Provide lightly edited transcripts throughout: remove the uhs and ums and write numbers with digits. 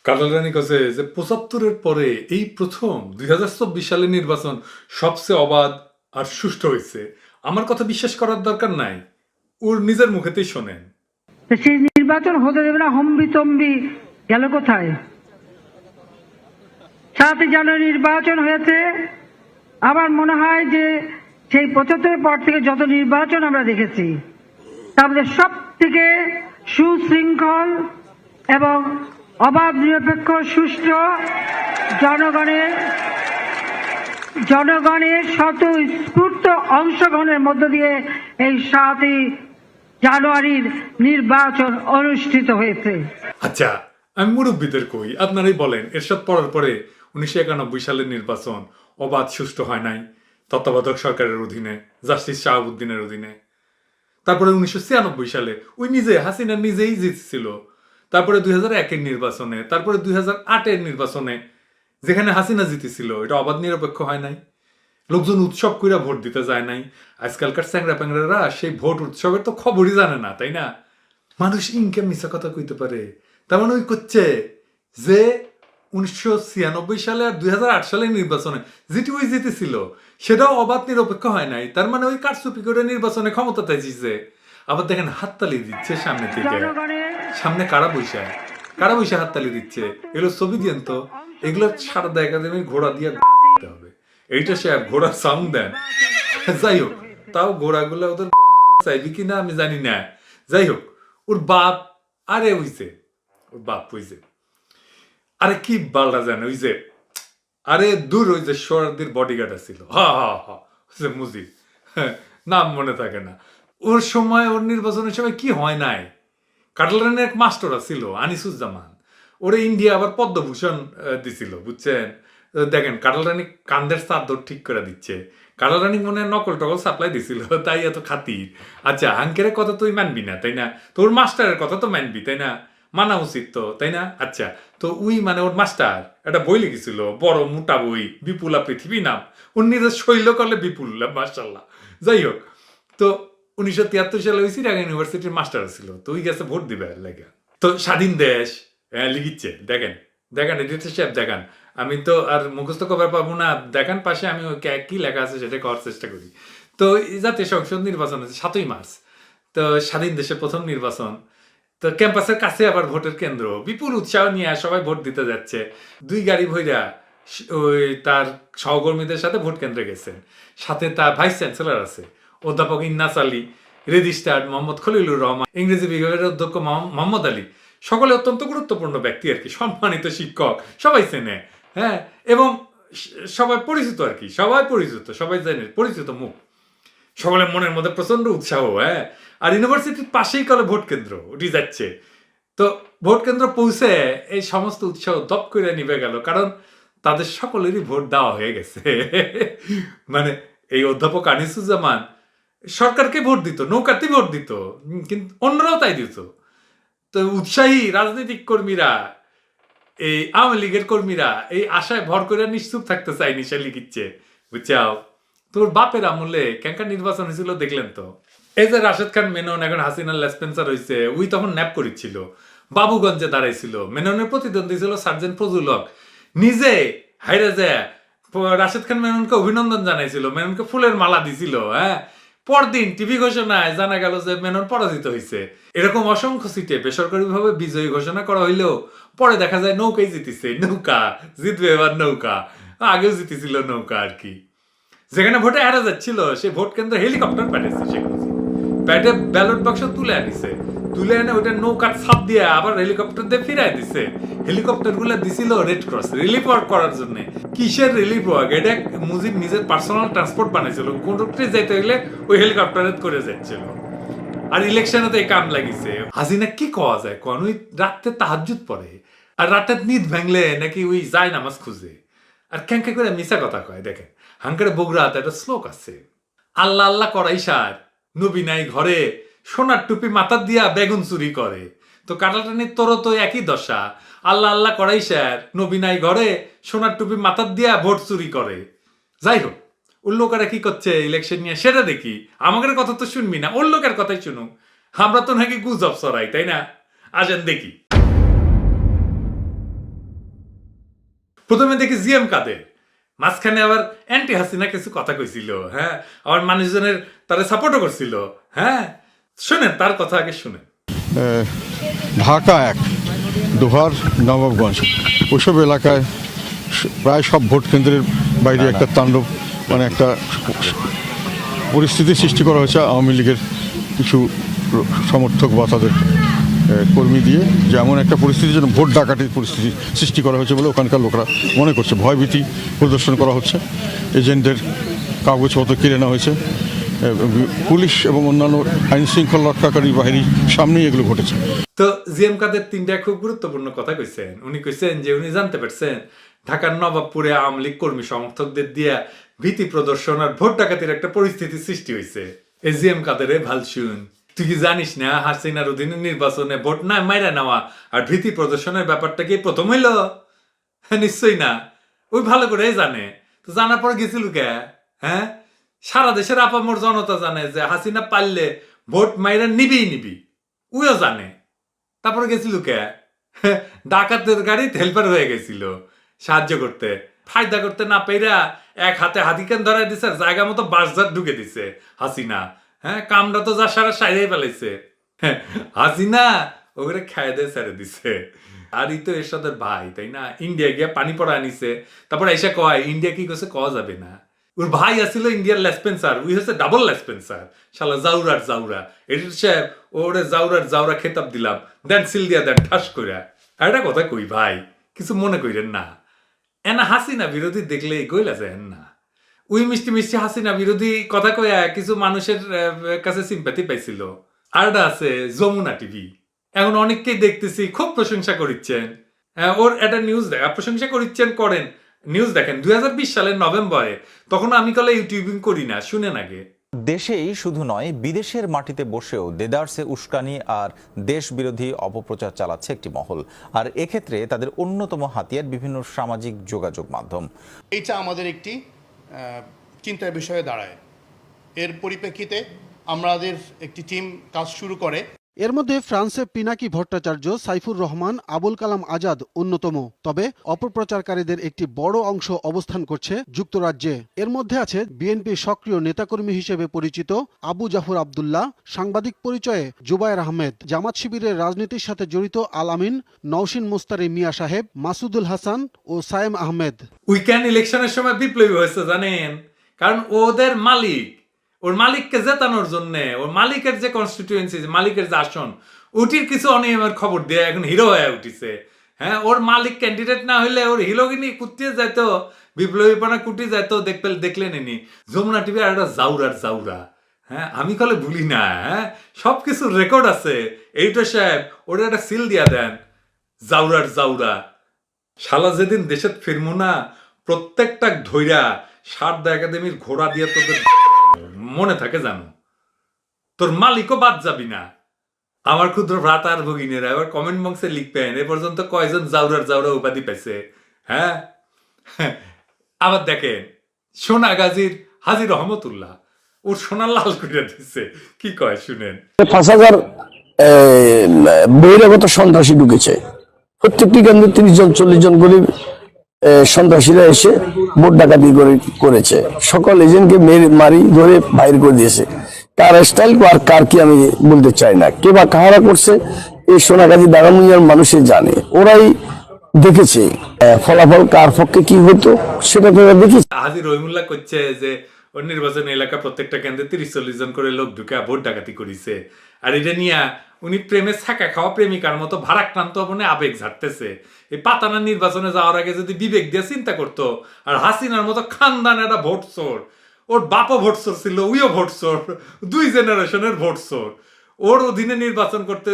কাটালানি কাছে যে ৭৫-এর পরে এই প্রথম ২০২৪ সালের নির্বাচন সবচেয়ে অবাধ আর সুষ্ঠু হয়েছে। আমার কথা বিশ্বাস করার দরকার নাই, ওর নিজের মুখেতেই শোনেন। সেই নির্বাচন হতে দেবে না, হম্বিতম্বি গেল কোথায়? ৭ জানুয়ারি নির্বাচন হয়েছে। আমার মনে হয় যে সেই ৭৫ পর থেকে যত নির্বাচন আমরা দেখেছি তার মধ্যে সব থেকে সুশৃঙ্খল এবং অবাধ নিরপেক্ষ সুষ্ঠু জনগণের স্বতঃস্ফূর্ত অংশগ্রহণের মধ্য দিয়ে এই ৭ জানুয়ারির নির্বাচন অনুষ্ঠিত হয়েছে। আচ্ছা, আমি মুরব্বীদের কই, আপনারাই বলেন, এরশাদ পড়ার পরে ১৯৯১ সালের নির্বাচন অবাধ সুষ্ঠু হয় নাই তত্ত্বাবধায়ক সরকারের অধীনে, জাস্টিস শাহাবুদ্দিনের অধীনে। তারপরে ১৯৯৬ সালে ওই হাসিনা নিজেই জিতছিল। তারপরে ২০০১-এর নির্বাচনে, তারপরে ২০০৮-এর নির্বাচনে যেখানে হাসিনা জিতেছিল, এটা অবাধ নিরপেক্ষ হয় নাই। লোকজন উৎসব কইরা ভোট দিতে যায় নাই। আজকালকার চ্যাংরা প্যাংরারা সেই ভোট উৎসবের তো খবরই জানে না, তাই না? মানুষ ইনকে মিছা কথা কইতে পারে। তার মানে ওই করছে যে ১৯৯৬ সালে আর ২০০৮ সালের নির্বাচনে যেটি ওই জিতেছিল সেটাও অবাধ নিরপেক্ষ হয় নাই। তার মানে ওই কারচুপি করে নির্বাচনে ক্ষমতাতে জিতছে। আবার দেখেন হাততালি দিচ্ছে সামনে থেকে, সামনে কারা বৈশা হাততালি দিচ্ছে। এগুলো ছবি দিয়েন তো, এগুলো সারদা একাডেমির ঘোড়া দিয়ে হবে। এইটা সে ঘোড়া সাউন্ড দেন। যাই হোক, তাও ঘোড়াগুলো ওদের চাইবি কিনা আমি জানি না। যাই হোক, ওর বাপ ওর বাপ হইছে আরে কি বালটা জানে, আরে দূর ওই যে সোহরাওয়ার্দীর বডিগার্ড ছিল, মুজিব, নাম মনে থাকে না। ওর সময়, ওর নির্বাচনের সময় কি হয় নাই, কাটালানের এক মাস্টার ছিল আনিসুজ্জামান, ওরে ইন্ডিয়া আবার পদ্মভূষণ দিছিল, বুঝছেন? দেখেন কাটালানি কান্দের চাদর ঠিক করে দিচ্ছে, কাটালানি মনে নকল টকল সাপ্লাই দিছিল, তাই এত খাতির। আচ্ছা, আঙ্কেরের কথা তুই মানবি না, তাই না? তোর মাস্টারের কথা তো মানবি, তাই না? মানা উচিত তো, তাই না? আচ্ছা, তো উই মানে ওর মাস্টার একটা বই লিখেছিল, বড় মোটা বই, বিপুলা পৃথিবী নাম। ওর নিজের শৈল করলে বিপুল্লা, মাশাল্লাহ। যাই হোক, তো ১৯৭৩ সালে ওই চিটাগাং ইউনিভার্সিটির মাস্টার ছিল, তো ওই গেছে ভোট দিবে লাগে। তো স্বাধীন দেশ লিখিচ্ছে, দেখেন এডিটর সাহেব দেখান, আমি তো আর মুখস্থ খবর পাবো না, দেখান পাশে আমি কি লেখা আছে সেটা করার চেষ্টা করি। তো জাতীয় সংসদ নির্বাচন হচ্ছে ৭ই মার্চ, তো স্বাধীন দেশের প্রথম নির্বাচন। তো ক্যাম্পাসের কাছে আবার ভোটের কেন্দ্র, বিপুল উৎসাহ নিয়ে সবাই ভোট দিতে যাচ্ছে। ২ গাড়ি ভইরা ওই তার সহকর্মীদের সাথে ভোট কেন্দ্রে গেছেন। সাথে তার ভাইস চ্যান্সেলর আছে, অধ্যাপক ইন্নাস আলী, রেজিস্ট্রার মোহাম্মদ খলিলুর রহমান, ইংরেজি বিভাগের অধ্যক্ষ মোহাম্মদ আলী, সকলে অত্যন্ত গুরুত্বপূর্ণ ব্যক্তি আর কি, সম্মানিত শিক্ষক, সবাই চেনে, হ্যাঁ, এবং সবাই পরিচিত আর কি, সবাই জানে, পরিচিত মুখ। সকলের মনের মধ্যে প্রচন্ড উৎসাহ, হ্যাঁ। আর ইউনিভার্সিটির পাশেই কলে ভোট কেন্দ্র উঠে যাচ্ছে। তো ভোট কেন্দ্র পৌঁছে এই সমস্ত উৎসাহ দপ করে নিভে গেল, কারণ তাদের সকলেরই ভোট দেওয়া হয়ে গেছে। মানে এই অধ্যাপক আনিসুজ্জামান সরকারকে ভোট দিত, নৌকাতে ভোট দিত, কিন্তু অন্যরাও তাই দিত। তো উৎসাহী রাজনৈতিক কর্মীরা, এই আওয়ামী লীগের কর্মীরা এই আশায় ভর করে নিশ্চুপ থাকতে চায়নি, সে লিখিচ্ছে, বুঝছাও? তোর বাপের আমলে ক্যাঙ্কা নির্বাচন হয়েছিল দেখলেন তো। এই যে রাশেদ খান মেনন এখন হাসিনার লেসপেন্সার হয়েছে, ওই তখন ন্যাপ করেছিল, বাবুগঞ্জে দাঁড়াইছিল, মেননের প্রতিদ্বন্দ্বী ছিল সার্জেন্ট ফজলুল হক, নিজে হাইরে যায় রাশেদ খান মেননকে অভিনন্দন জানাইছিল, মেননকে ফুলের মালা দিছিল, হ্যাঁ। পরদিন টিভি ঘোষণায় জানা গেল যে মেনন পরাজিত হয়েছে। এরকম অসংখ্য সিটে বেসরকারিভাবে বিজয়ী ঘোষণা করা হইলেও পরে দেখা যায় নৌকাই জিতেছে, নৌকা জিতবে এবার, নৌকা আগেও জিতেছিল নৌকা আর কি। যেখানে ভোটে হারা যাচ্ছিল সে ভোট কেন্দ্রে হেলিকপ্টার পাঠিয়েছে, শেখ মুজিব প্যাটে ব্যালট বাক্স তুলে এনে ওইটা নৌকার ছাপ দিয়ে আবার হেলিকপ্টার দিয়ে ফিরাই দিছে। হেলিকপ্টার গুলো দিছিল রেড ক্রস রিলিফ ওয়ার্ক করার জন্য। কিসের রিলিফ ওয়ার্ক? এটা মুজিব নিজের পার্সোনাল ট্রান্সপোর্ট বানাইছিল, কোনটাতে যাইতে হইলে ওই হেলিকপ্টারে করে যাচ্ছিল। আর ইলেকশনে তো এই কাম লাগিছে। হাসিনা কি কওয়া যায় কোন, ওই রাতে তাহাজ্জুদ পড়ে, আর রাতে নিদ ভাঙলে নাকি ওই যায় নামাজ খুঁজে, আর ক্যাঙ্কা করে মিশা কথা কয়। দেখেন হাঙ্কারে বগুড়াতে একটা শ্লোক আছে, আল্লাহ আল্লাহ করাই সার, নবী নাই ঘরে, সোনার টুপি মাথা দিয়া বেগুন চুরি করে। তো কাটাটানির তোরও তো একই দশা, আল্লাহ আল্লাহ করাই সার, নবী নাই ঘরে, সোনার টুপি মাথা দিয়া ভোট চুরি করে। যাই হোক, ওর লোকেরা কি করছে ইলেকশন নিয়ে সেটা দেখি, আমাদের কথা তো শুনবি না, ওর লোকের কথাই শুনুক। আমরা তো নাকি গুজব ছড়াই, তাই না? আসেন দেখি। প্রথমে দেখি জিএম কাদের, মাঝখানে আবার অ্যান্টি হাসিনা কিছু কথা কইছিল, হ্যাঁ, আবার মানুষজনের তারা সাপোর্টও করছিল, হ্যাঁ। শুনেন তার কথা আগে শুনেন। ঢাকা 1, দোহার, নবাবগঞ্জ ওইসব এলাকায় প্রায় সব ভোট কেন্দ্রের বাইরে একটা তাণ্ডব, মানে একটা পরিস্থিতি সৃষ্টি করা হয়েছে আওয়ামী লীগের কিছু সমর্থক বা তাদের কর্মী দিয়ে, যেমন একটা পরিস্থিতি যেন ভোট ডাকাতির পরিস্থিতি সৃষ্টি করা হয়েছে বলে ওখানকার লোকরা মনে করছে। ভয়ভীতি প্রদর্শন করা হচ্ছে, এজেন্টদের কাগজপত্র কেড়ে নেওয়া হয়েছে, পুলিশ এবং অন্যান্য আইন শৃঙ্খলা রক্ষাকারী বাহিনীর সামনেই এগুলো ঘটেছে। তো জিএম কাদের তিনটা খুব গুরুত্বপূর্ণ কথা কইছেন। উনি কইছেন যে উনি জানতে পারছেন ঢাকার নবাবপুরে আওয়ামী লীগ কর্মী সমর্থকদের দিয়া ভীতি প্রদর্শন আর ভোট ডাকাতির একটা পরিস্থিতি সৃষ্টি হয়েছে। এই জিএম কাদেরে ভাল শুন, তুই কি জানিস না হাসিনার অধীনে নির্বাচনে ভোট না মাইরা নেওয়া আর ভীতি প্রদর্শনের ব্যাপারটা কি প্রথম হইল? নিশ্চয়ই না, ওই ভালো করে জানে। তো জানার পর গেছিল কে? হ্যাঁ, সারা দেশের আপামর জনতা জানে যে হাসিনা পারলে ভোট মাইরা নিবি, উইও জানে। তারপরে গেছিল কে? ডাকাতের গাড়িতে হেল্পার হয়ে গেছিল সাহায্য করতে, ফায়দা করতে না পেরা এক হাতে হাতিকেন ধরাই দিছে, জায়গা মতো বাসজার ঢুকে দিছে হাসিনা। হ্যাঁ, কামটা তো যা সারা সাইরাই ফেলাইছে। হাসিনা ওগুলো খায় দিয়ে ছেড়ে দিছে। আর ই তো এরশাদের ভাই, তাই না? ইন্ডিয়া গিয়া পানি পড়া আনিছে, তারপর এসে কয় ইন্ডিয়া কি করছে কওয়া যাবে না। ওর ভাই আসছিল ইন্ডিয়ার লেসপেন্সার, উই হচ্ছে ডাবল লেসপেন্সার, শালা জাউরার জাউরা। এডিটর সাহেব ওরে জাউরার জাউরা খেতাব দিলাম, দেন সিল দিয়া দেন ঠাস কইরা। আর একটা কথা কই ভাই, কিছু মনে কইরেন না, এনা হাসিনা বিরোধী দেখলে গইলা যায় না। উই মিষ্টি মিষ্টি হাসিনা বিরোধী কথা কয়া কিছু মানুষের কাছে সিম্পাথি পাইছিল। আরটা আছে যমুনা টিভি, এখন অনেককেই দেখতেছি খুব প্রশংসা করিচ্ছেন। ওর একটা নিউজ দেখা, প্রশংসা করিচ্ছেন করেন, নিউজ দেখেন 2020 সালের নভেম্বরে, তখন আমি কলে ইউটিউবিং করি না, শুনেন আগে। দেশেই শুধু নয় বিদেশের মাটিতে বসেও দেদারসে উস্কানি আর দেশ বিরোধী অপপ্রচার চালাচ্ছে একটি মহল, আর এক্ষেত্রে তাদের অন্যতম হাতিয়ার বিভিন্ন সামাজিক যোগাযোগ মাধ্যম। এইটা আমাদের একটি চিন্তার বিষয়ে দাঁড়ায়। এর পরিপ্রেক্ষিতে আমাদের একটি টিম কাজ শুরু করে। এর মধ্যে ফ্রান্সে পিনাকি ভট্টাচার্য, সাইফুর রহমান, আবুল কালাম আজাদ অন্যতম। তবে অপপ্রচারকারীদের একটি বড় অংশ অবস্থান করছে যুক্তরাজ্যে। এর মধ্যে আছে বিএনপির সক্রিয় নেতাকর্মী হিসেবে পরিচিত আবু জাফর আব্দুল্লাহ, সাংবাদিক পরিচয়ে জুবায়ের আহমেদ, জামাত শিবিরের রাজনীতির সাথে জড়িত আল আমিন, নওশিন মোস্তারি মিয়া সাহেব, মাসুদুল হাসান ও সায়েম আহমেদ। উইকেন্ড ইলেকশনের সময় বিপ্লবী হয়েছে জানেন, কারণ ওদের মালিক, ওর মালিককে জেতানোর জন্য, ওর মালিকের যে কনস্টিটিউয়েন্সি, মালিকের যে আসন, ওটির কিছু অনিয়মের খবর দিয়ে এখন হিরো হয়ে উঠিছে। হ্যাঁ, ওর মালিক ক্যান্ডিডেট না হইলে ওর হিরোগিনি কুটিয়ে যাইত, বিপ্লবীপনা কুটি যাইত, দেখলে নেনি। যমুনা টিভি আর একটা জাউরার জাউরা। হ্যাঁ, আমি কলে ভুলি না, হ্যাঁ, সব কিছুর রেকর্ড আছে। এইটা সাহেব ওটা একটা সিল দিয়া দেন, জাউরার জাউরা। শালা যেদিন দেশে ফিরমু না, প্রত্যেকটা ধৈরা সারদা একাডেমির ঘোড়া দিয়ে তোদের মনে থাকে জানো, তোর মালিকও বাদ যাবি না। আমার ক্ষুদ্র ভ্রাতা আর ভগিনীরা এবার কমেন্ট বক্সে লিখবেন এ পর্যন্ত কয়জন জাউরার জাউরা উপাধি পাইছে। হ্যাঁ, আবার দেখেন সোনাগাজীর হাজী রহমতুল্লাহ, ওর সোনা লাল করে দিচ্ছে, কি কয় শুনেন। 5,000 বহিরাগত সন্ত্রাসী ঢুকেছে, প্রত্যেকটি কেন্দ্রে 30 জন 40 জন গরিব সন্ত্রাসীরা এসে ভোট ডাকাতি করেছে। সকল এজেন্টকে মারি ধরে বাইর করে দিয়েছে। কার স্টাইল আর কার কি আমি বলতে চাই না, কে বা কাহারা করছে এই সোনাগাজী দাগামুনিয়ার মানুষে জানে, ওরাই দেখেছে ফলাফল কার পক্ষে কি হতো সেটা তোরা দেখিস। হাজী রহিমুল্লাহ করছে যে ওর নির্বাচন এলাকা প্রত্যেকটা কেন্দ্রে 30-40 জন করে লোক ঢুকে ভোট ডাকাতি করেছে। আর এটা নিয়ে উনি প্রেমে ছাকা খাওয়া প্রেমিকার মতো ভারাক্রান্ত মনে আবেগ ঝাড়তেছে। এই পাতানা নির্বাচনে যাওয়ার আগে যদি বিবেক দিয়ে চিন্তা করতো, আর হাসিনার মতো খানদান একটা ভোট চোর, ওর বাপও ভোট চোর ছিল, উইও ভোট চোর, 2 জেনারেশনের ভোট চোর, ওর অধীনে নির্বাচন করতে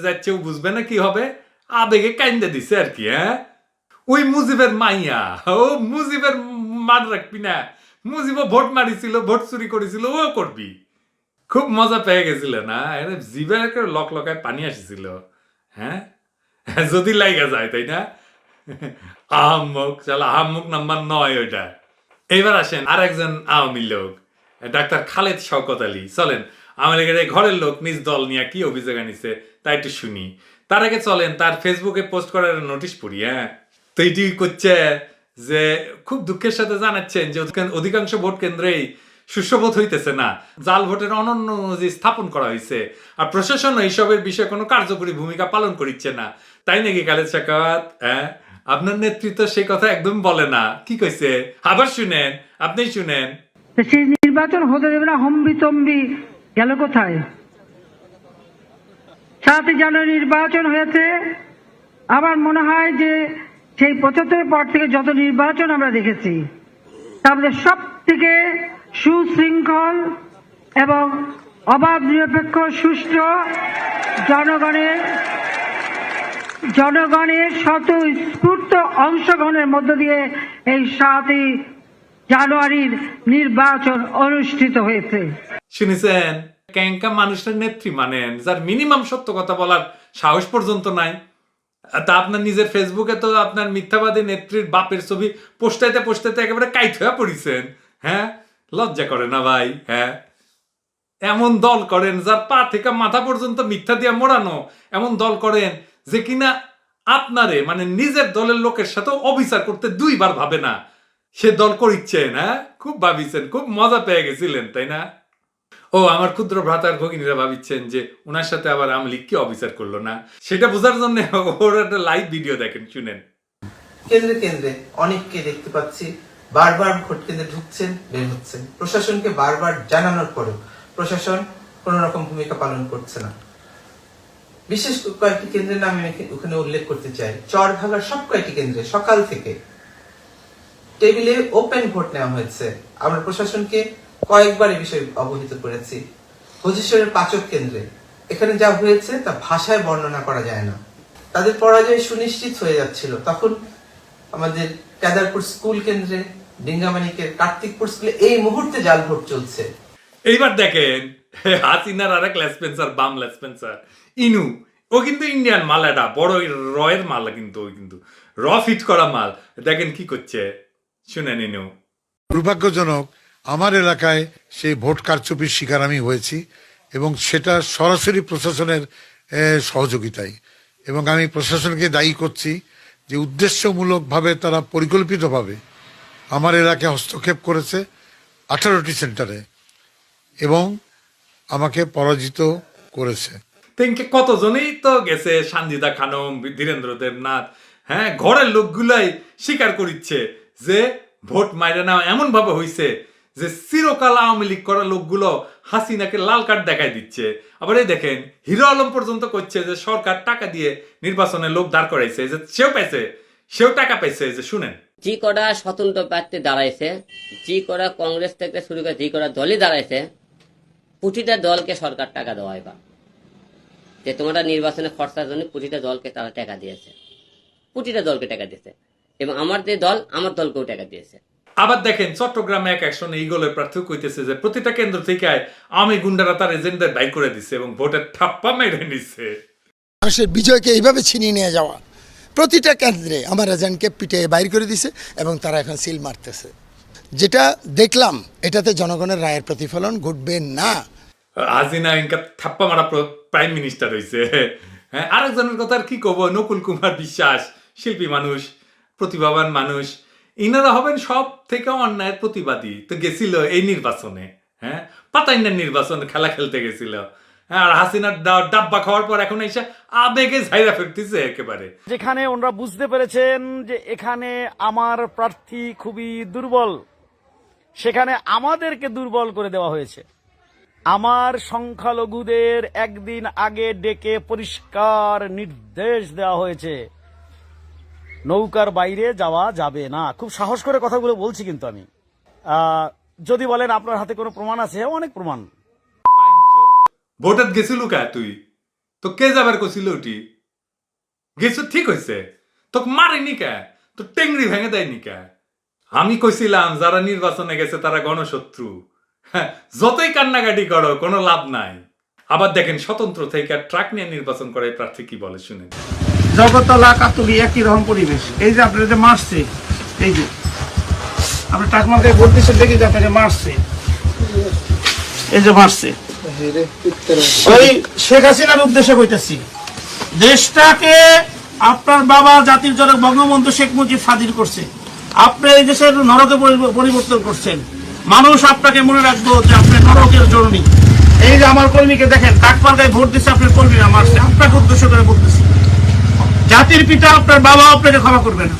যাচ্ছে, ও বুঝবে না কি হবে, আবেগে কাইন্দে দিছে আর কি। হ্যাঁ, ওই মুজিবের মাইয়া, ও মুজিবের মান রাখবি না, মুজিবও ভোট মারিছিল, ভোট চুরি করেছিল, ও করবি। খুব মজা পেয়ে গেছিল না, জিভে লক লকায় পানি আসছিল। হ্যাঁ, যদি লাইগা যায়, তাই না? আহম্মক, চালা আহম্মক নাম্বার 9 ওইটা। এইবার আসেন আর একজন আওয়ামী লোক, ডাক্তার খালেদ শওকত আলী। চলেন আওয়ামী লীগের ঘরের লোক নিজ দল নিয়ে কি অভিযোগ আনিছে তাই একটু শুনি। তার আগে চলেন তার ফেসবুকে পোস্ট করার নোটিশ পড়ি। হ্যাঁ, তো এটি করছে যে খুব দুঃখের সাথে জানাচ্ছেন যে অধিকাংশ ভোট কেন্দ্রেই সুষ্ঠু হইতেছে না, জাল ভোটের অনন্য অনুযায়ী স্থাপন করা হয়েছে, আর প্রশাসন এইসবের বিষয়ে কোনো কার্যকরী ভূমিকা পালন করছে না। তাই নাকি খালেদ সাখাওয়াত? হ্যাঁ, আপনার নেতৃত্ব সেই কথা একদম বলে না। কি কইছে আবার শুনেন, আপনি শুনেন। সেই নির্বাচন হতে দেবে না, হম্বি তম্বি গেল কোথায়? 7 জানুয়ারি নির্বাচন হয়েছে। আমার মনে হয় যে সেই 75 পর থেকে যত নির্বাচন আমরা দেখেছি তার মধ্যে সব থেকে সুশৃঙ্খল এবং অবাধ নিরপেক্ষ সুষ্ঠু জনগণের স্বতঃস্ফূর্ত অংশগ্রহণের মধ্য দিয়ে এই 7 জানুয়ারির নির্বাচন অনুষ্ঠিত হয়েছে। শুনেছেন? ক্যাঙ্কা মানুষের নেত্রী মানেন যার মিনিমাম সত্য কথা বলার সাহস পর্যন্ত নাই। তা আপনার নিজের ফেসবুকে তো আপনার মিথ্যাবাদী নেত্রীর বাপের ছবি পোস্টাইতে একেবারে কাইট হয়ে পড়িছেন। হ্যাঁ, লজ্জা করে না ভাই? হ্যাঁ, এমন দল করেন যার পা থেকে মাথা পর্যন্ত মিথ্যা দিয়ে মোড়ানো, এমন দল করেন যে কিনা আপনারে মানে নিজের দলের লোকের সাথে অবিচার করতে 2 বার ভাবে না, সে দল করিচ্ছেন। হ্যাঁ, খুব ভাবিছেন, খুব মজা পেয়ে গেছিলেন, তাই না? ও আমার ক্ষুদ্র ভ্রাতার ভগিনীরা ভাবিচ্ছেন যে ওনার সাথে আবার আওয়ামী লীগ কি অবিচার করলো না, সেটা বোঝার জন্য ওর একটা লাইভ ভিডিও দেখেন, শুনেন। কেন্দ্রে কেন্দ্রে অনেককে দেখতে পাচ্ছি বারবার ভোট কেন্দ্রে ঢুকছেন, বের হচ্ছেন। প্রশাসনকে বারবার জানানোর পরেও প্রশাসন কোন রকম ভূমিকা পালন করছে না। বিশেষ কয়েকটি কেন্দ্রের নাম আমি ওখানে উল্লেখ করতে চাই। চরভাগার সব কয়েকটি কেন্দ্রে সকাল থেকে টেবিলে ওপেন ভোট নেওয়া হয়েছে। আমরা প্রশাসনকে কয়েকবার এই বিষয়ে অবহিত করেছি। ভোজেশ্বরের পাচক কেন্দ্রে এখানে যা হয়েছে তা ভাষায় বর্ণনা করা যায় না। তাদের পরাজয় সুনিশ্চিত হয়ে যাচ্ছিল। তখন আমাদের কেদারপুর স্কুল কেন্দ্রে, ডিঙ্গামানিকের কার্তিকপুর স্কুলে এই মুহূর্তে জাল ভোট চলছে। এইবার দেখেন হাসিনার আরেক লেসপেন্সার, বাম লেসপেন্সার ইনু, ও কিন্তু ইন্ডিয়ান মাল, এটা বড় রয়ের মাল, কিন্তু ওই কিন্তু র ফিট করা মাল। দেখেন কি করছে, শুনেন ইনু। দুর্ভাগ্যজনক, আমার এলাকায় সেই ভোট কারচুপির শিকার আমি হয়েছি এবং সেটা সরাসরি প্রশাসনের সহযোগিতায়। এবং আমি প্রশাসনকে দায়ী করছি যে উদ্দেশ্যমূলকভাবে তারা পরিকল্পিতভাবে আমার এলাকায় হস্তক্ষেপ করেছে 18টি সেন্টারে এবং আমাকে পরাজিত করেছে। তেনকে কতজনই তো গেছে, সানজিদা খানম, ধীরেন্দ্র দেবনাথ, হ্যাঁ, ঘরের লোকগুলাই স্বীকার করিচ্ছে যে ভোট মাইরে না এমন ভাবে হইছে যে চিরকাল আওয়ামী লীগ করা লোকগুলো হাসিনাকে লাল কার্ড দেখাই দিচ্ছে। আবার এই দেখেন হিরো আলম পর্যন্ত করছে যে সরকার টাকা দিয়ে নির্বাচনে লোক দাঁড় করাইছে, যে সেও পাইছে, সেও টাকা পাইছে। যে শুনেন, যে কটা স্বতন্ত্র প্রার্থী দাঁড়াইছে, যে কটা কংগ্রেস থেকে শুরু করে যে কটা দলই দাঁড়াইছে, প্রতিটা দলকে সরকার টাকা দেওয়া হয়, বা যে তোমরা নির্বাচনে খরচার জন্য প্রতিটা দলকে তারা টাকা দিয়েছে, প্রতিটা দলকে টাকা দিয়েছে। এবং আমার যে দল, আমার দলকেও টাকা দিয়েছে। আবার দেখেন চট্টগ্রামে এক একশনে ইগলের প্রার্থী কইতেছে যে প্রতিটা কেন্দ্র থেকে আওয়ামী গুন্ডারা তার এজেন্টদের বাই করে দিচ্ছে এবং ভোটের ঠাপ্পা মেরে নিচ্ছে। মানুষের বিজয়কে এইভাবে ছিনিয়ে নিয়ে যাওয়া, প্রতিটা কেন্দ্রে আমার এজেন্টকে পিটিয়ে বাইর করে দিছে এবং তারা এখন সিল মারতেছে। যেটা দেখলাম এটাতে জনগণের রায়ের প্রতিফলন ঘটবে না। হাসিনা ইনকা থাপ্পা মারা প্রাইম মিনিস্টার হয়েছে। হ্যাঁ, আরেকজনের কথা আর কি কব, নকুল কুমার বিশ্বাস, শিল্পী মানুষ, প্রতিভাবান মানুষ, ইনারা হবেন সব থেকে অন্যায়ের প্রতিবাদী। তো গেছিল এই নির্বাচনে, হ্যাঁ, পাতাইনার নির্বাচনে খেলা খেলতে গেছিল। আর হাসিনার ডাব্বা খাওয়ার পর এখন এসে আবেগে ঝাইরা ফেরতেছে একেবারে। যেখানে ওনারা বুঝতে পেরেছেন যে এখানে আমার প্রার্থী খুবই দুর্বল, সেখানে আমাদেরকে দুর্বল করে দেওয়া হয়েছে। আমার সংখ্যালঘুদের একদিন আগে ডেকে পরিষ্কার নির্দেশ দেওয়া হয়েছে, নৌকার বাইরে যাওয়া যাবে না। খুব সাহস করে কথাগুলো বলছি কিন্তু আমি। যদি বলেন আপনার হাতে কোনো প্রমাণ আছে, অনেক প্রমাণ। ভোটার গেছিল কা তুই? তো কে যাবার কছিল ওটি? গেছো ঠিক হয়েছে, তোকে মারেনি কে? তো টেংরি ভেঙে দেয়নি কে? আমি কইছিলাম যারা নির্বাচনে গেছে তারা গণশত্রু। হ্যাঁ, যতই কান্নাকাটি করো কোনো লাভ নাই। আবার দেখেন স্বতন্ত্র থেকে ট্রাক নিয়ে নির্বাচন করে প্রার্থী কি বলে শুনেন। জগতলা কাতুলি একই রকম পরিবেশ। এই যে আপনার যে মারছে, এই যে আপনি টাকমাকে ভোট দিচ্ছেন, দেখি যে আপনাকে মারছে, এই যে মারছে। ওই শেখ হাসিনার উদ্দেশ্যে কইতেছি, দেশটাকে আপনার বাবা জাতির জনক বঙ্গবন্ধু শেখ মুজিব স্বাধীন করছে। আপনি এই দেশের নরকে পরিবর্তন করছেন। মানুষ আপনাকে মনে রাখবো যে আপনি নরকের জননী। এই যে আমার কর্মীকে দেখেন, ডাকপাল্লায় ভোট দিচ্ছে আপনার কর্মী, আমার আপনাকে উদ্দেশ্য করে বলতেছি, জাতির পিতা আপনার বাবা আপনাকে ক্ষমা করবে না।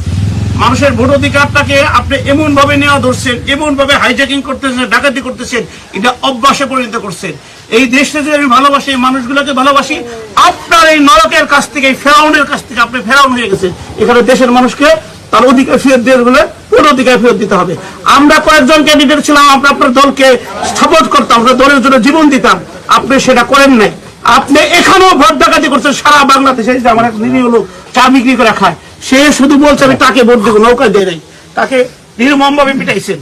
মানুষের ভোট অধিকারটাকে আপনি এমন ভাবে নেওয়া ধরছেন, এমন ভাবে হাইজ্যাকিং করতেছেন, ডাকাতি করতেছেন, এটা অভ্যাসে পরিণত করছেন। এই দেশটা যে আমি ভালোবাসি, এই মানুষগুলোকে ভালোবাসি, আপনার এই নরকের কাছ থেকে, এই ফেরাউনের কাছ থেকে আপনি ফেরাউন হয়ে গেছেন। এখানে দেশের মানুষকে তার অধিকার ফেরত দিয়ে বলে পুরো অধিকার ফেরত দিতে হবে। আমরা কয়েকজন ক্যান্ডিডেট ছিলাম, আমরা আপনার দলকে সাপোর্ট করতাম, আমরা দলের জন্য জীবন দিতাম, আপনি সেটা করেন নাই। আপনি এখানেও ভোট ডাকাতি করছেন সারা বাংলাদেশে। যে আমার এক নিরীহ লোক চা বিক্রি করে খায়, সে শুধু বলছে আমি তাকে ভোট দিব, নৌকা দেয় নাই, তাকে নির্মমভাবে পিটাইছেন।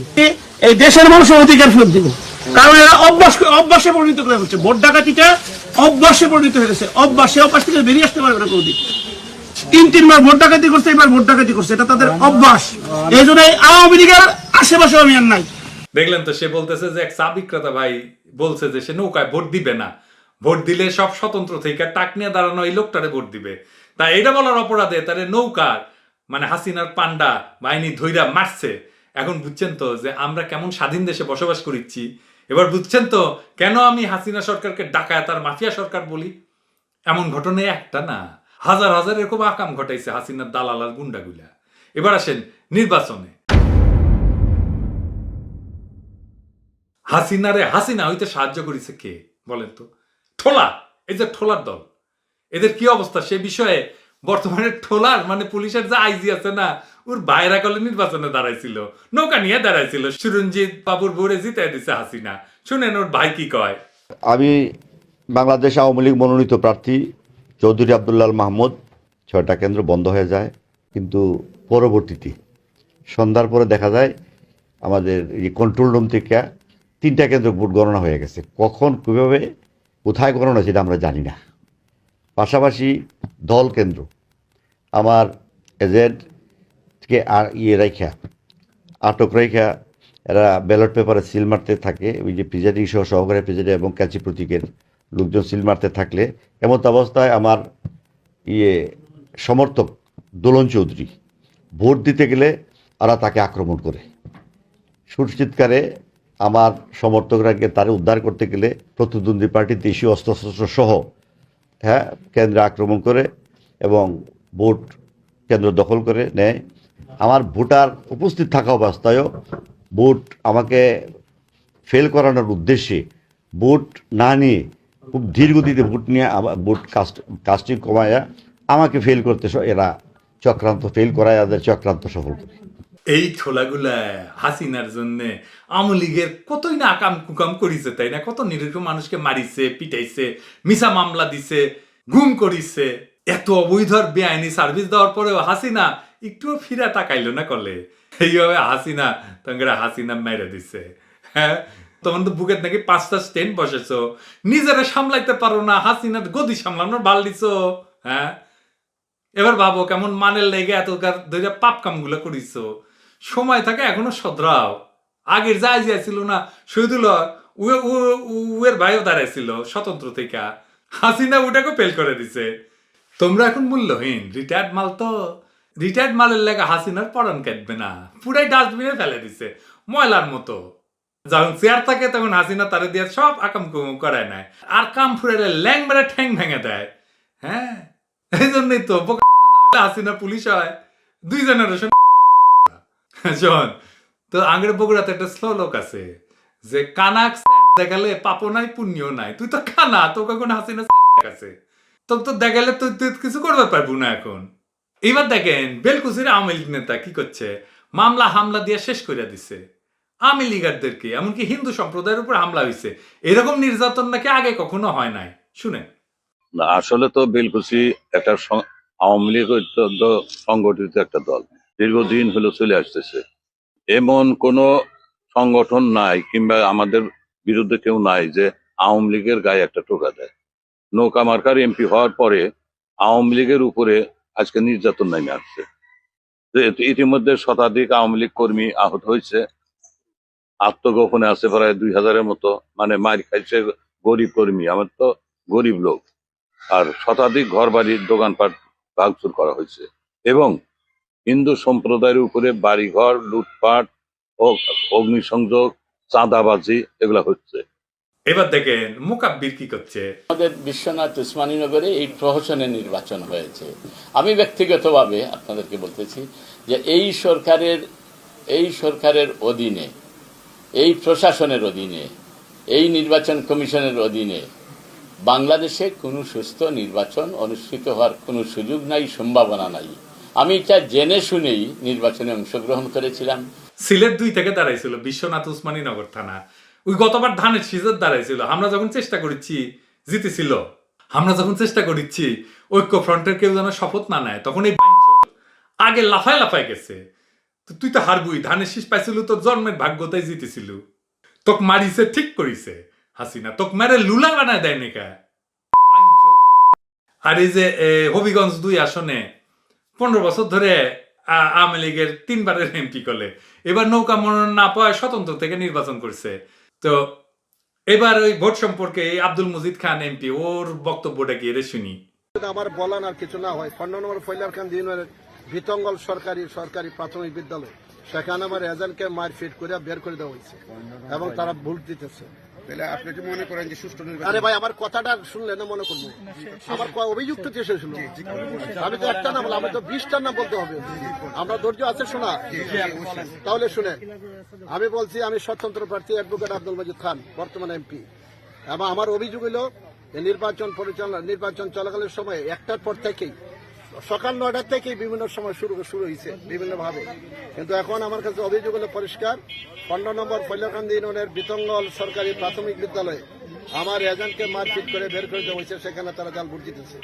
এই দেশের মানুষের অধিকার ফেরত দিব, কারণ এরা অভ্যাসে পরিণত করে হচ্ছে। ভোট ডাকাতিটা অভ্যাসে পরিণত হয়ে গেছে, অভ্যাস থেকে বেরিয়ে আসতে পারবে না কোনদিন। 3-3 বার ভোট ডাকাতি করছে, এবার ভোট ডাকাতি করছে, এটা তাদের অভ্যাস। এই জন্য আওয়ামী লীগের আশেপাশে আমি আর নাই। দেখলেন তো, সে বলতেছে যে এক চা বিক্রেতা ভাই বলছে যে সে নৌকায় ভোট দিবে না, ভোট দিলে সব স্বতন্ত্র থেকে টাক নিয়ে দাঁড়ানো এই লোকটারে ভোট দিবে। তাই এটা বলার অপরাধে তারে নৌকার মানে হাসিনার পান্ডা বাহিনী ধইরা মারছে। এখন বুঝছেন তো যে আমরা কেমন স্বাধীন দেশে বসবাস করিচ্ছি। এবার বুঝছেন তো কেন আমি হাসিনা সরকারকে ডাকায় তার মাফিয়া সরকার বলি। এমন ঘটনা একটা না, হাজার হাজার এরকম আকাম ঘটাইছে হাসিনার দালাল আর গুন্ডাগুলা। এবার আসেন নির্বাচনে। হাসিনা হইতে সাহায্য করেছে কে বলেন তো? ঠোলা, এই যে ঠোলার দল, এদের কি অবস্থা সে বিষয়ে বর্তমানে ঠোলার মানে পুলিশের যে আইজি আছে না, ওর বাইরা কলে নির্বাচনে দাঁড়াইছিল, নৌকা নিয়ে দাঁড়াইছিল, সুরঞ্জিত বাবুর ভোরে জিতাই দিছে হাসিনা। শুনেন ওর ভাই কি কয়। আমি বাংলাদেশ আওয়ামী লীগ মনোনীত প্রার্থী চৌধুরী আব্দুল্লাহ মাহমুদ। 6টা কেন্দ্র বন্ধ হয়ে যায়, কিন্তু পরবর্তীতে সন্ধ্যার পরে দেখা যায় আমাদের এই কন্ট্রোল রুম থেকে 3টা কেন্দ্র ভোট গণনা হয়ে গেছে। কখন কীভাবে কোথায় গণনা সেটা আমরা জানি না। পাশাপাশি দল কেন্দ্র আমার এজেন্টকে আটক রেখা এরা ব্যালট পেপারে সিল মারতে থাকে। ওই যে প্রিজাইডিং সহ সহকারী প্রিজাইডিং এবং ক্যাচি প্রতীকের লোকজন সিল মারতে থাকলে এমত অবস্থায় আমার সমর্থক দোলন চৌধুরী ভোট দিতে গেলে ওরা তাকে আক্রমণ করে। সুরচিৎকারে আমার সমর্থকরাকে তারে উদ্ধার করতে গেলে প্রতিদ্বন্দ্বী পার্টির দেশীয় অস্ত্রশস্ত্র সহ কেন্দ্রে আক্রমণ করে এবং ভোট কেন্দ্র দখল করে নেয়। আমার ভোটার উপস্থিত থাকা অবস্থায়ও ভোট আমাকে ফেল করানোর উদ্দেশ্যে ভোট না নিয়ে খুব ধীরগতিতে ভোট নিয়ে ভোট কাস্টিং কমায়া আমাকে ফেল করতে এরা ফেল করায় এদের চক্রান্ত সফল করে। এই ঠোলাগুলা হাসিনার জন্য আওয়ামী লীগের কতই না আকাম কুকাম করিছে, তাই না? কত নিরীহ মানুষকে মারিছে, পিটাইছে, মিছা মামলা দিছে, গুম করিছে। এত অবৈধ বেআইনি সার্ভিস দেওয়ার পরেও হাসিনা একটুও ফিরা তাকাইলো না কলে। এইভাবে হাসিনা মেরে দিছে। হ্যাঁ, তখন তো বুকের নাকি 5টা স্টেন বসেছো, নিজেরা সামলাইতে পারো না, হাসিনার গদি সামলানোর বাল দিছো। হ্যাঁ, এবার ভাবো কেমন মানের লেগে এতকার ধরে পাপ কামগুলো করিছো। সময় থাকে এখনো সদরাও। আগের যা ছিল না শহীদুল্লাহ উয়ের ভাইও দাঁড়াইছিল স্বতন্ত্র থেকে, হাসিনা ওটাকে ফেল করে দিছে। তোমরা এখন মূল্যহীন, রিটায়ার্ড মাল তো। রিটায়ার্ড মালের লেগে হাসিনার পরান কাটবে না, পুরাই ডাস্টবিনে ফেলে দিছে ময়লার মতো। যখন চেয়ার থাকে তখন হাসিনা তারে দিয়ে সব আকাম কুম করায় নেয়, আর কাম ফুরাইলে ল্যাং মেরে ঠ্যাং ভেঙে দেয়। হ্যাঁ, এই জন্যই তো হাসিনা পুলিশ হয় 2 জেনারেশন। শোন তো, আগের বগুড়াতে একটা শ্লোক আছে যে কানাক দেখালে পাপ নাই পুণ্য নাই। তুই তো কানা, তোকে এখন হাসিনা দেখাছে, তোকে তো দেখালে তুই কিছু করতে পারবো না এখন। এবার দেখেন বেলকুচির আওয়ামী লীগ নেতা কি করছে, মামলা হামলা দিয়ে শেষ করে দিছে আওয়ামী লীগারদেরকে। এমনকি হিন্দু সম্প্রদায়ের উপর হামলা হয়েছে। এরকম নির্যাতন নাকি আগে কখনো হয় নাই। শুনেন। না, আসলে তো বেলকুচি একটা আওয়ামী লীগ অত্যন্ত সংগঠিত একটা দল, দীর্ঘদিন হলো চলে আসতেছে। এমন কোন সংগঠন নাই কিংবা আমাদের বিরুদ্ধে কেউ নাই যে আওয়ামী লীগের গায়ে একটা টোকা দেয়। নৌকা মার্কার এমপি হওয়ার পরে আওয়ামী লীগের উপরে আজকে নির্যাতন নেমে আসছে। ইতিমধ্যে শতাধিক আওয়ামী লীগ কর্মী আহত হয়েছে, আত্মগোপনে আছে প্রায় 2000-এর মতো, মানে মার খাইছে গরিব কর্মী। আমার তো গরিব লোক, আর শতাধিক ঘর বাড়ির দোকানপাট ভাঙচুর করা হয়েছে। এবং হিন্দু সম্প্রদায়ের উপরে বাড়িঘর লুটপাট ও অগ্নিসংযোগ চাঁদাবাজি এগুলা হচ্ছে। এবার দেখেন মোকাব্বির কি করছে। আমাদের বিশ্বনাথ উসমানীনগরে এই প্রহসনের নির্বাচন হয়েছে। আমি ব্যক্তিগতভাবে আপনাদেরকে বলতেছি যে এই সরকারের অধীনে, এই প্রশাসনের অধীনে, এই নির্বাচন কমিশনের অধীনে বাংলাদেশে কোনো সুস্থ নির্বাচন অনুষ্ঠিত হওয়ার কোনো সুযোগ নাই, সম্ভাবনা নাই। আমি এটা জেনে শুনেই নির্বাচনে অংশগ্রহণ করেছিলাম। সিলেট 2 থেকে দাঁড়াইছিল বিশ্বনাথ উসমানীনগর থানা। ওই গতবার ধানের শীষের দাঁড়াইছিল। আমরা যখন চেষ্টা করেছি জিতেছিল। আমরা যখন চেষ্টা করেছি ঐক্য ফ্রন্টের কেউ যেন শপথ না নেয়, তখন এই আগে লাফায় গেছে। তো তুই তো হারবুই, ধানের শীষ পাইছিল তোর জন্মের ভাগ্যতাই জিতেছিল। তোক মারিছে ঠিক করিছে হাসিনা, তোক মেরে লুলা বানায় দেয় নাকা। আর এই যে হবিগঞ্জ 2 আসনে 15 বছর ধরে আওয়ামী লীগের 3 বারের এমপি করলে, এবার নৌকা মনোনয়ন না পাওয়ায় স্বতন্ত্র থেকে নির্বাচন করছে। তো এবার ওই ভোট সম্পর্কে আব্দুল মজিদ খান এমপি, ওর বক্তব্যটা কি এর শুনি। আমার বলার আর কিছু না হয়, 15 নম্বর ফয়লার খান দিনের বিতঙ্গল সরকারি প্রাথমিক বিদ্যালয়, সেখানে আমার এজেন্টকে মারপিট করে বের করে দেওয়া হয়েছে এবং তারা ভোট দিতেছে। আপনি কি মনে করেন যে সুষ্ঠু নির্বাচন? আরে ভাই, আমার কথাটা শুনলে না মনে করবো আমার অভিযুক্ত কে শেষ হলো? আমি তো একটা নাম বললাম, আমি তো 20টার নাম বলতে হবে। আমরা ধৈর্য আছে শোনা, তাহলে শুনে আমি বলছি, আমি স্বতন্ত্র প্রার্থী অ্যাডভোকেট আব্দুল মজিদ খান, বর্তমান এমপি। এবং আমার অভিযোগ হলো নির্বাচন চলাকালীন সময় 1টার পর থেকেই, সকাল 9টার থেকেই বিভিন্ন সময় শুরু হয়েছে বিভিন্ন ভাবে। কিন্তু এখন আমার কাছে অভিযোগ হলো পরিষ্কার, 15 নম্বর ফয়লাকান্দি ইউনিয়নের বিতঙ্গল সরকারি প্রাথমিক বিদ্যালয়ে আমার এজেন্টকে মারপিট করে বের করে দেওয়া হয়েছে, সেখানে তারা জাল ভোট দিতেছে।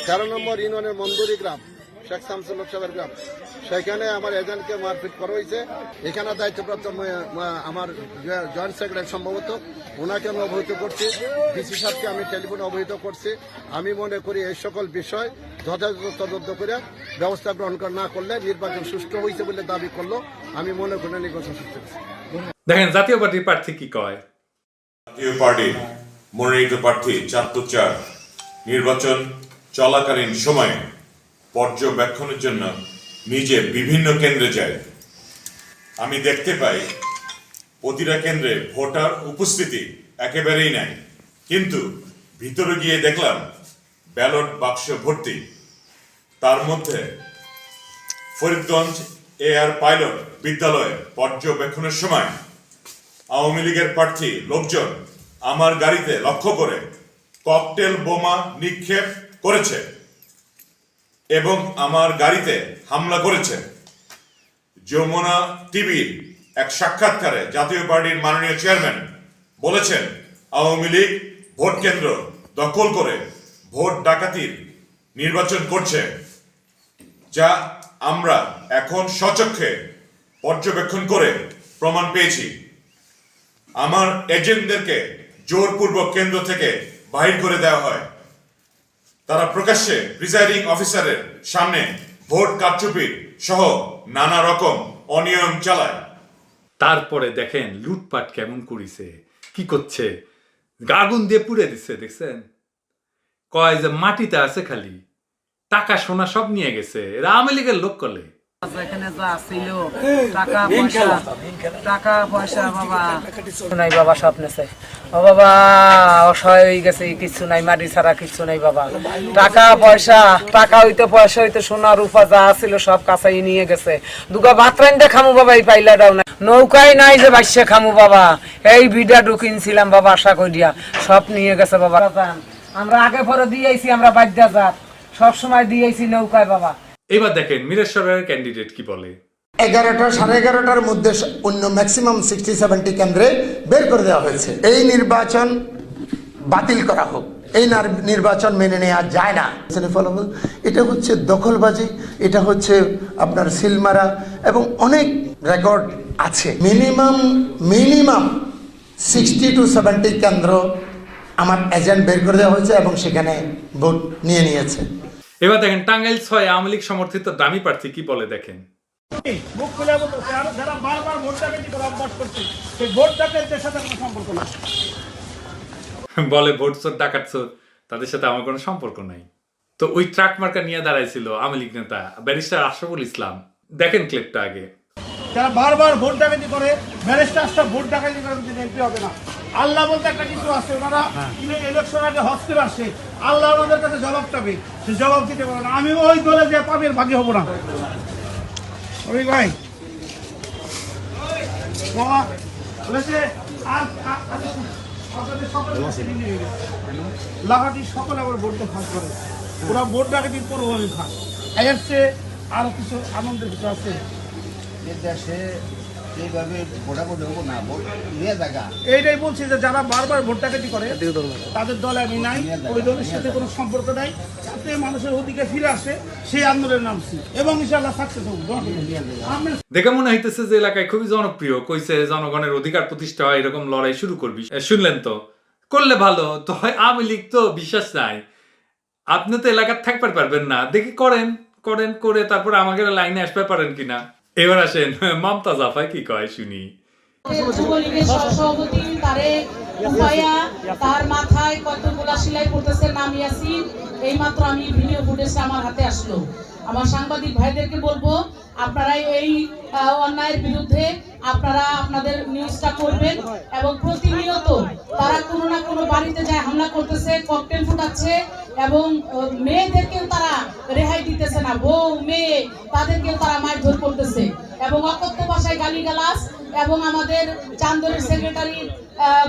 13 নম্বর ইউনিয়নের মন্দুরি গ্রাম, শেখ শামসুল সাহেবের গ্রাম, সেখানে আমার এজেন্টকে মারপিট করা হয়েছে। এখানে দায়িত্বপ্রাপ্ত আমার জয়েন্ট সেক্রেটারি সম্ভবত, ওনাকে আমি অবহিত করছি, ডিসি সাহেবকে আমি টেলিফোনে অবহিত করছি। আমি মনে করি এই সকল বিষয় যথাযথ তদন্ত করে ব্যবস্থা গ্রহণ না করলে নির্বাচন সুষ্ঠু হয়েছে বলে দাবি করলো, আমি মনে করি নির্বাচন সুষ্ঠু হয়েছে। দেখেন জাতীয় পার্টির প্রার্থী কি কয়। জাতীয় পার্টির মনোনীত প্রার্থী 404 নির্বাচন চলাকালীন সময়ে পর্যবেক্ষণের জন্য নিজে বিভিন্ন কেন্দ্রে যায়। আমি দেখতে পাই প্রতিটা কেন্দ্রে ভোটার উপস্থিতি একেবারেই নাই, কিন্তু ভিতরে গিয়ে দেখলাম ব্যালট বাক্স ভর্তি। তার মধ্যে ফরিদগঞ্জ এয়ার পাইলট বিদ্যালয়ে পর্যবেক্ষণের সময় আওয়ামী লীগের প্রার্থী লোকজন আমার গাড়িতে লক্ষ্য করে ককটেল বোমা নিক্ষেপ করেছে এবং আমার গাড়িতে হামলা করেছে। যমুনা টিভির এক সাক্ষাৎকারে জাতীয় পার্টির মাননীয় চেয়ারম্যান বলেছেন, আওয়ামী লীগ ভোট কেন্দ্র দখল করে ভোট ডাকাতির নির্বাচন করছে, যা আমরা এখন সচক্ষে পর্যবেক্ষণ করে প্রমাণ পেয়েছি। আমার এজেন্টদেরকে জোরপূর্বক কেন্দ্র থেকে বাহির করে দেওয়া হয়। তারা প্রকাশ্যে প্রিসাইডিং অফিসারের সামনে ভোট কারচুপি সহ নানা রকম অনিয়ম চালায়। তারপরে দেখেন লুটপাট কেমন করিছে, কি করছে, আগুন দিয়ে পুড়ে দিচ্ছে। দেখছেন, কয় যে মাটিতে আছে খালি, টাকা সোনা সব নিয়ে গেছে। এরা আওয়ামী লীগের লোক করলে। এখানে যা ছিল টাকা পয়সা বাবা নাই, বাবা স্বপ্নে চাই ও বাবা, অসহায় হয়ে গেছে, কিছু নাই, মাটি ছাড়া কিছু নাই বাবা। টাকা হইতে পয়সা হইতে সোনা রূপা যা ছিল সব কাছাই নিয়ে গেছে। দুগা বাতরাইন খামু বাবা, এই পাইলাটাও নাই, নৌকায় নাই যে বাসে খামু বাবা, এই বিডা ঢুকিনছিলাম বাবা আশা করিয়া, সব নিয়ে গেছে বাবা। আমরা আগে পরে দিয়েছি, আমরা বাদ্যা যাত সবসময় দিয়েছি নৌকায় বাবা। এবার দেখেন মিরেশ্বরের ক্যান্ডিডেট কি বলে। 11টা 11:30টার মধ্যে অন্য ম্যাক্সিমাম 60-70 কেন্দ্রে বের করে দেওয়া হয়েছে। এই নির্বাচন বাতিল করা হোক, এই নির্বাচন মেনে নেওয়া যায় না। এটা হচ্ছে দখলবাজি, এটা হচ্ছে আপনার সিলমারা এবং অনেক রেকর্ড আছে। মিনিমাম 60-70 কেন্দ্র আমার এজেন্ট বের করে দেওয়া হয়েছে এবং সেখানে ভোট নিয়েছে। এবার দেখেন টাঙ্গাইল 6 আওয়ামী লীগ সমর্থিত দামি প্রার্থী কি বলে। দেখেন, বলে ভোট চোর ডাকাত চোর, তাদের সাথে আমার কোনো সম্পর্ক নাই। তো ওই ট্রাক মার্কা নিয়ে দাঁড়াইছিল আওয়ামী লীগ নেতা ব্যারিস্টার আশরাফুল ইসলাম। দেখেন ক্লিপটা আগে। যারা বারবার ভোট ডাকাতি করে, ব্যারিস্টারটা ভোট ডাকাতি করে এমপি হবে না। আল্লাহ বলতে একটা কিছু আছে, ওনারা ইলেকশন আগে হস্তে আসছে, আল্লাহ ওনাদের কাছে জবাব চাবে, সে জবাব দিতে পারে না। আমি ওই দলে যে পাবের ভাগি হব না। ওই ভাই মামা বলেছে লাহাটি সকলে আবার ভোটটা ফাঁস করে, ওরা ভোট ডাকাতির পরও আমি ফাঁস। এর চেয়ে আরো কিছু আনন্দের কিছু আছে দেশে এইভাবে ভোটাভুটি হবো না, ভোট নিয়ে জায়গা এইটাই বলছি যে যারা বারবার ভোট ডাকাতি করে তাদের দলে আমি নাই, ওই দলের সাথে কোনো সম্পর্ক নাই। যাতে মানুষের অধিকার ফিরে আসে সেই আন্দোলনের নামছি এবং ইনশাআল্লাহ সাকসেস হবো। দেখে মনে হইতেছে যে এলাকায় খুবই জনপ্রিয়, কইছে জনগণের অধিকার প্রতিষ্ঠা হয় এরকম লড়াই শুরু করবি। শুনলেন তো, করলে ভালো তো হয়। আওয়ামী লীগ তো বিশ্বাস নাই, আপনি তো এলাকার থাকতে পারবেন না, দেখি করেন করেন করে তারপর আমাকে লাইনে আসতে পারেন কিনা। এবার আসেন মমতাজ আপা কি কয় শুনি। যুবলীগের সহসভাপতি তারেক রূপাইয়া, তার মাথায় কতগুলা সেলাই করতেছে নাম ইয়াসিন। এইমাত্র আমি ভিডিও ফুটেজটা আমার হাতে আসলো। আমার সাংবাদিক ভাইদেরকে বলবো, আপনারা এই অন্যায়ের বিরুদ্ধে আপনারা আপনাদের নিউজটা করবেন এবং প্রতিনিয়ত তারা কোনো না কোনো বাড়িতে যায় হামলা করতেছে, ককটেল ফুটাচ্ছে এবং মেয়েদেরকেও তারা রেহাই দিতেছে না, বউ মেয়ে তাদেরকেও তারা মারধর করতেছে এবং অকথ্য ভাষায় গালিগালাজ এবং আমাদের চান্দরের সেক্রেটারির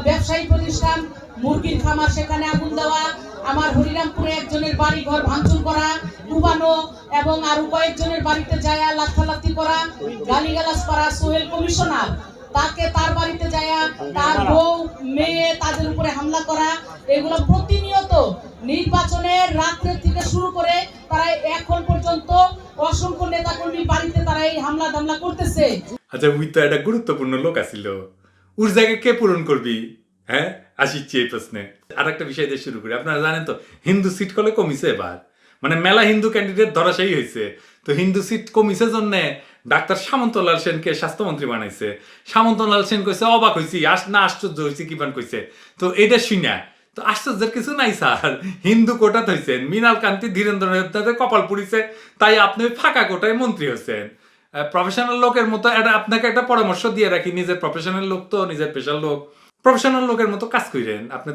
ব্যবসায়ী প্রতিষ্ঠান মুরগির খামার সেখানে আগুন দেওয়া, আমার হরিরামপুরে একজনের বাড়ি ঘর ভাঙচুর করা, ডুবানো এবং আরো কয়েকজনের বাড়িতে যায় লাথালাথি করা, গালিগালাজ করা। সোহেল কমিশনার তাকে তার বাড়িতে যায় তার বউ মেয়ে তাদের উপরে হামলা করা, এগুলো প্রতিনিয়ত নির্বাচনের রাত্রে থেকে শুরু করে তারা এখন পর্যন্ত অসংখ্য নেতাকর্মী বাড়িতে তারা এই হামলা দামলা করতেছে। আচ্ছা, উই তো একটা গুরুত্বপূর্ণ লোক আসিল, ওর জায়গায় কে পূরণ করবি? হ্যাঁ, আসিচ্ছি এই প্রশ্নে। আর একটা বিষয় দিয়ে শুরু করি। আপনারা জানেন তো হিন্দু সিট কলে কমিছে এবার, মানে মেলা হিন্দু ক্যান্ডিডেট ধরাশায়ী হয়েছে। তো হিন্দু সিট কমিছে জন্য ডাক্তার সামন্তলাল সেনকে স্বাস্থ্যমন্ত্রী বানাইছে। সামন্তলাল সেন কইছে অবাক হয়েছি, না আশ্চর্য হয়েছি কিবান কইছে। তো এটা শুনা তো আশ্চর্যের কিছু নাই স্যার, হিন্দু কোটাত হয়েছেন, মৃণাল কান্তি ধীরেন্দ্র কপাল পুড়িছে, তাই আপনি ফাঁকা কোটায় মন্ত্রী হয়েছেন। প্রফেশনাল লোকের মতো আপনাকে একটা পরামর্শ দিয়ে রাখি, নিজের প্রফেশনাল লোক তো, নিজের পেশার লোক, প্রফেশনাল লোকের মতো কাজ করেন। আপনি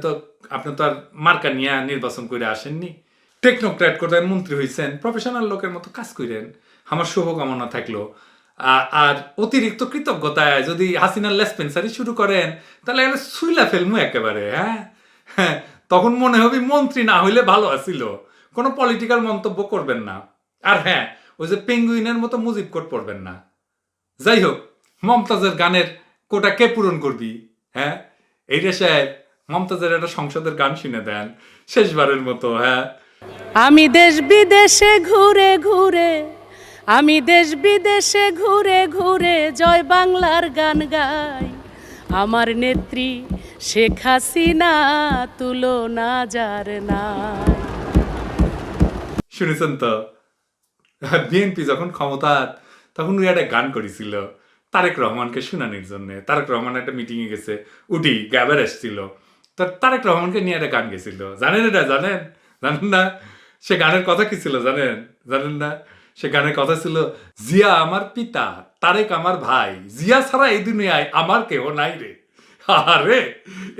তো আর মার্কা নিয়ে নির্বাচন করে আসেননি, টেকনোক্র্যাট কোটায় মন্ত্রী হয়েছেন, প্রফেশনাল লোকের মতো কাজ করেন। আমার শুভকামনা থাকলো। আর অতিরিক্ত কৃতজ্ঞতায় যদি হাসিনার লেসপেন্সারি শুরু করেন তাহলে সুইলা ফেলমু একেবারে। হ্যাঁ, তখন মনে হবে মন্ত্রী না হইলে ভালো আছিল। কোনো পলিটিক্যাল মন্তব্য করবেন না। আর হ্যাঁ, ওই যে পেঙ্গুইনের মতো মুজিব কোট পড়বেন না। যাই হোক, মমতাজের গানের কোটা কে পূরণ করবি? হ্যাঁ, এইটা সাহেব মমতাজের একটা সংসদের গান শুনে দেন শেষবারের মতো। হ্যাঁ, আমি দেশ বিদেশে ঘুরে ঘুরে, আমি দেশ বিদেশে ঘুরে ঘুরে জয় বাংলার গান গাই। আমার নেত্রী শেখ হাসিনা তুলনা যার নাই। শুনেছেন তো, বিএনপি যখন ক্ষমতা তখন উনি একটা গান করেছিল তারেক রহমানকে শুনানির জন্য। তারেক রহমান একটা মিটিং এ গেছে, উঠি গ্যাবার এসছিল, তো তারেক রহমানকে নিয়ে একটা গান গেছিল। জানেন এটা? জানেন না? সে গানের কথা কি ছিল জানেন না? সে গানের কথা ছিল, জিয়া আমার পিতা, তারেক আমার ভাই, জিয়া ছাড়া এই দুনিয়ায় আমার কেউ নাই রে। আরে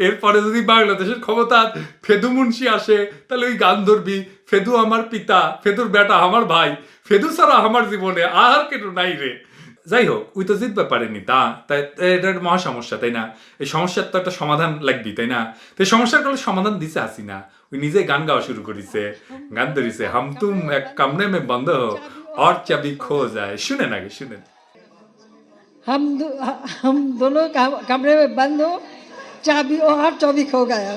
এরপরে যদি বাংলাদেশের ক্ষমতা ফেদু মুন্সি আসে তাহলে ওই গান ধরবি, ফেদু আমার পিতা, ফেদুর বেটা আমার ভাই, ফেদু ছাড়া আমার জীবনে আর কেউ নাই রে। যাই হোক, ওই তো জিততে পারেনি, তাই এটা একটা মহা সমস্যা, তাই না? এই সমস্যার তো একটা সমাধান লাগবি, তাই না? তো এই সমস্যার কোনো সমাধান দিছে হাসিনা। ওই নিজে গান গাওয়া শুরু করেছে, গান ধরেছে, হাম তুম এক কামরে মে বন্ধ হো और चाबी खो जाए। শুনেন আগে, শুনেন। हम दोनों कमरे में बंद हो, चाबी और चाबी खो गया।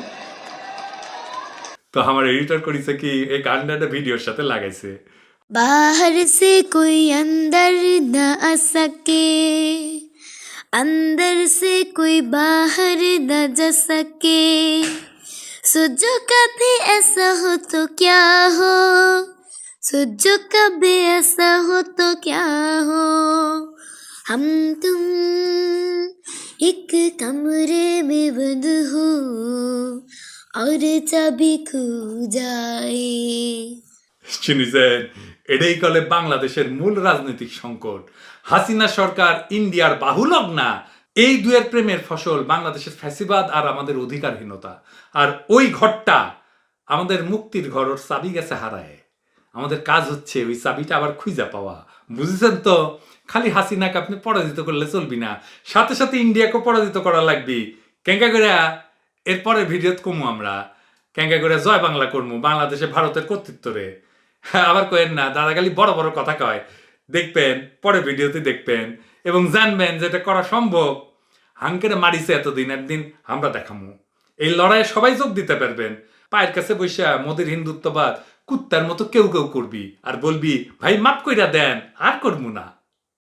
তো আমার এডিটর করেছে কি এই গানটা ভিডিওর সাথে লাগাইছে। बाहर से कोई अंदर न आ सके, अंदर से कोई बाहर न जा सके, सोचो कभी ऐसा हो तो क्या हो, सोचो कभी ऐसा हो तो क्या हो, हम तुम एक कमरे में बंद हो और चाबी खो जाए। শুনিছেন, এটাই কলে বাংলাদেশের মূল রাজনৈতিক সংকট। হাসিনা সরকার ইন্ডিয়ার বাহুলগ্না, এই দুয়ের প্রেমের ফসল বাংলাদেশের ফ্যাসিবাদ আর আমাদের অধিকারহীনতা। আর ওই ঘরটা আমাদের মুক্তির ঘর, ওর চাবি গেছে হারায়। আমাদের কাজ হচ্ছে ওই চাবিটা আবার খুঁজে পাওয়া, বুঝেছেন তো? খালি হাসিনাকে আপনি পরাজিত করলে চলবি না, সাথে সাথে ইন্ডিয়াকে পরাজিত করা লাগবি। কেঙ্কা করে এরপরে ভিডিওত কমু আমরা, কেঙ্কা করে জয় বাংলা করমু, বাংলাদেশে ভারতের কর্তৃত্বরে। আবার কয়েন না, দাদা খালি বড় বড় কথা কয়। দেখবেন, পরে ভিডিওতে দেখবেন এবং জানবেন যেটা করা সম্ভব। হাঙ্কেরে মারিছে এতদিন, একদিন আমরা দেখামু। এই লড়াইয়ে সবাই যোগ দিতে পারবেন। পায়ের কাছে বৈশা মোদির হিন্দুত্ববাদ কুত্তার মতো কেউ কেউ করবি আর বলবি ভাই মাফ কইরা দেন, আর করবো না।